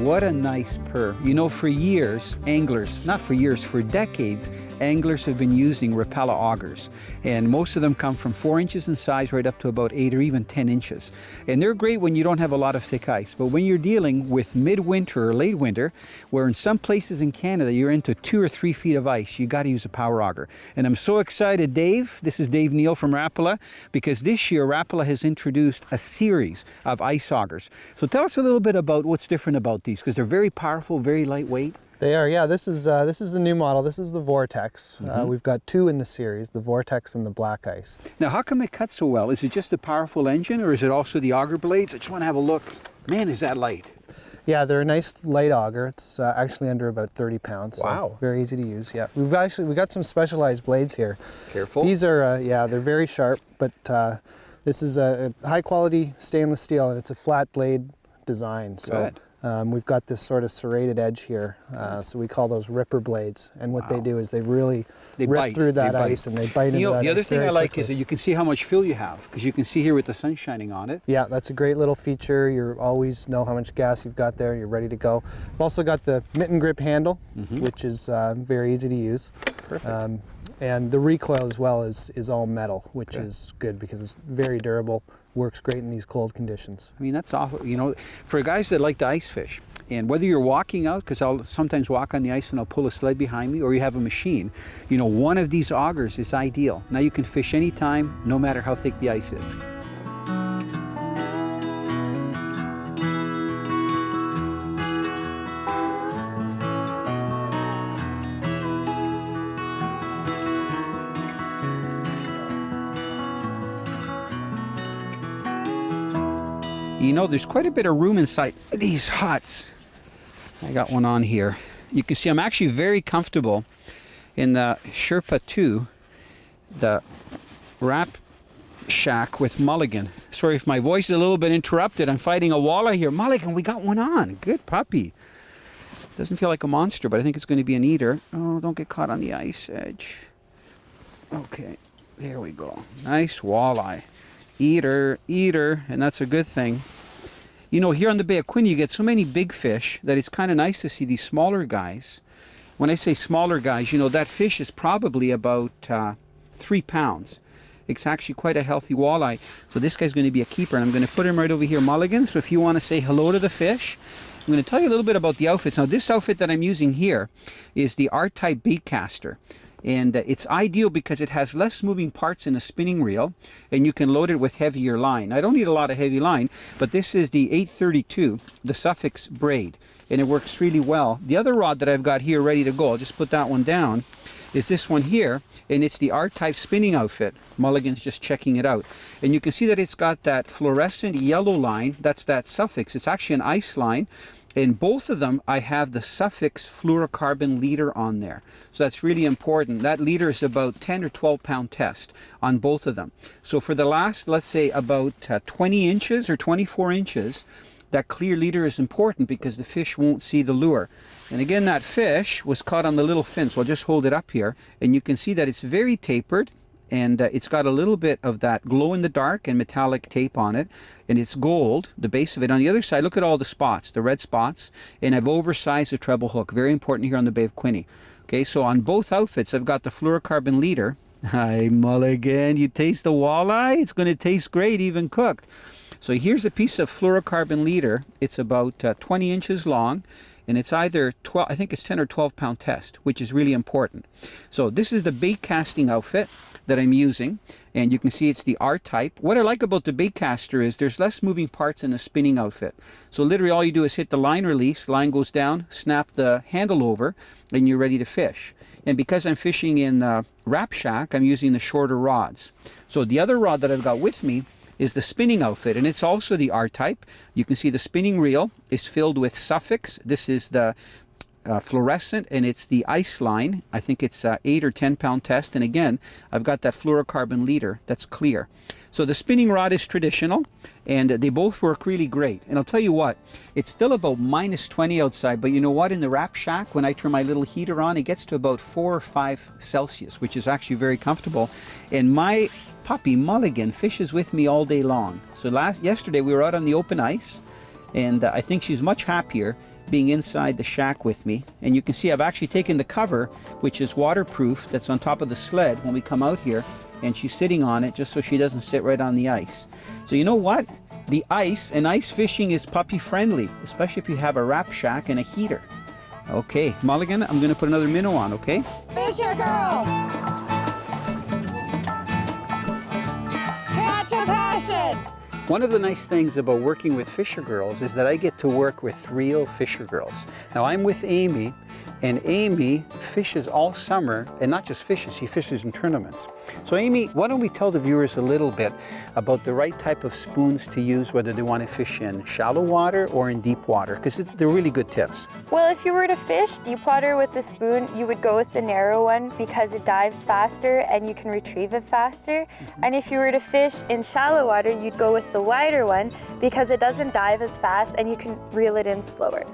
What a nice purr. You know, for years, anglers, not for years, for decades, anglers have been using Rapala augers. And most of them come from 4 inches in size right up to about 8 or even 10 inches. And they're great when you don't have a lot of thick ice. But when you're dealing with midwinter or late winter, where in some places in Canada you're into 2 or 3 feet of ice, you got to use a power auger. And I'm so excited, Dave, this is Dave Neal from Rapala, because this year Rapala has introduced a series of ice augers. So tell us a little bit about what's different about these, because they're very powerful, very lightweight. They are, yeah. This is the new model. This is the Vortex. We've got 2 in the series, the Vortex and the Black Ice. Now, how come it cuts so well? Is it just the powerful engine, or is it also the auger blades? I just want to have a look. Man, is that light. Yeah, they're a nice light auger. It's actually under about 30 pounds. Wow. So very easy to use. Yeah, we got some specialized blades here. Careful. These are, yeah, they're very sharp, but this is a high quality stainless steel, and it's a flat blade design. So. Good. We've got this sort of serrated edge here, so we call those ripper blades. And what they do is they really rip through that ice and they bite into that ice. The other thing I like quickly. is that you can see how much fill you have, because you can see here with the sun shining on it. Yeah, that's a great little feature. You always know how much gas you've got there. You're ready to go. We've also got the mitten grip handle, which is very easy to use. Perfect. And the recoil as well is all metal, which is good because it's very durable. Works great in these cold conditions. I mean, that's awful. You know, for guys that like to ice fish, and whether you're walking out, because I'll sometimes walk on the ice and I'll pull a sled behind me, or you have a machine, you know, one of these augers is ideal. Now you can fish anytime, no matter how thick the ice is. You know, there's quite a bit of room inside these huts. I got one on here. You can see I'm actually very comfortable in the Sherpa 2, the wrap shack with Mulligan. Sorry if my voice is a little bit interrupted. I'm fighting a walleye here. Mulligan, we got one on. Good puppy. Doesn't feel like a monster, but I think it's going to be an eater. Oh, don't get caught on the ice edge. Okay, there we go. Nice walleye. Eater, and that's a good thing. You know, here on the Bay of Quinte, you get so many big fish that it's kind of nice to see these smaller guys. When I say smaller guys, you know, that fish is probably about 3 pounds. It's actually quite a healthy walleye. So this guy's going to be a keeper, and I'm going to put him right over here, Mulligan. So if you want to say hello to the fish, I'm going to tell you a little bit about the outfits. Now, this outfit that I'm using here is the R-type bait caster. And it's ideal because it has less moving parts in a spinning reel, and you can load it with heavier line. I don't need a lot of heavy line, but this is the 832, the Suffix braid, and it works really well. The other rod that I've got here ready to go, I'll just put that one down, is this one here, and it's the R-type spinning outfit. Mulligan's just checking it out. And you can see that it's got that fluorescent yellow line, that's that Suffix. It's actually an ice line. In both of them, I have the Suffix fluorocarbon leader on there. So that's really important. That leader is about 10 or 12 pound test on both of them. So for the last, let's say about 20 inches or 24 inches, that clear leader is important because the fish won't see the lure. And again, that fish was caught on the little fin. So I'll just hold it up here, and you can see that it's very tapered. And it's got a little bit of that glow-in-the-dark and metallic tape on it. And it's gold, the base of it. On the other side, look at all the spots, the red spots. And I've oversized the treble hook. Very important here on the Bay of Quinte. Okay, so on both outfits, I've got the fluorocarbon leader. Hi, Mulligan. You taste the walleye? It's going to taste great, even cooked. So here's a piece of fluorocarbon leader. It's about 20 inches long. And it's either 12, I think it's 10 or 12 pound test, which is really important. So this is the bait casting outfit that I'm using, and you can see it's the R-type. What I like about the bait caster is there's less moving parts in the spinning outfit. So literally all you do is hit the line release, line goes down, snap the handle over, and you're ready to fish. And because I'm fishing in Wrap Shack, I'm using the shorter rods. So the other rod that I've got with me is the spinning outfit, and it's also the R-type. You can see the spinning reel is filled with Suffix. This is the fluorescent, and it's the ice line. I think it's 8 or 10 pound test, and again, I've got that fluorocarbon leader that's clear. So the spinning rod is traditional, and they both work really great. And I'll tell you what, it's still about minus 20 outside, but you know what, in the Wrap Shack, when I turn my little heater on, it gets to about 4 or 5 Celsius, which is actually very comfortable. And my puppy Mulligan fishes with me all day long. So yesterday we were out on the open ice, and I think she's much happier being inside the shack with me. And you can see I've actually taken the cover, which is waterproof, that's on top of the sled when we come out here, and she's sitting on it just so she doesn't sit right on the ice. So you know what? The ice and ice fishing is puppy friendly, especially if you have a wrap shack and a heater. Okay, Mulligan, I'm gonna put another minnow on, okay? Fisher girl! Catch a passion! One of the nice things about working with Fisher Girls is that I get to work with real Fisher Girls. Now I'm with Amy, and Amy fishes all summer, and not just fishes, she fishes in tournaments. So Amy, why don't we tell the viewers a little bit about the right type of spoons to use, whether they want to fish in shallow water or in deep water, because they're really good tips. Well, if you were to fish deep water with a spoon, you would go with the narrow one because it dives faster and you can retrieve it faster. And if you were to fish in shallow water, you'd go with the wider one because it doesn't dive as fast and you can reel it in slower.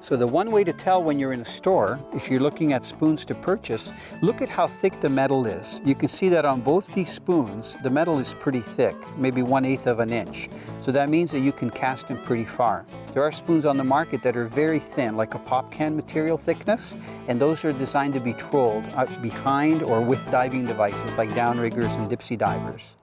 So the one way to tell when you're in a store, if you're looking at spoons to purchase, look at how thick the metal is. You can see that on both these spoons, the metal is pretty thick, maybe 1/8 of an inch. So that means that you can cast them pretty far. There are spoons on the market that are very thin, like a pop can material thickness, and those are designed to be trolled behind or with diving devices like downriggers and dipsy divers.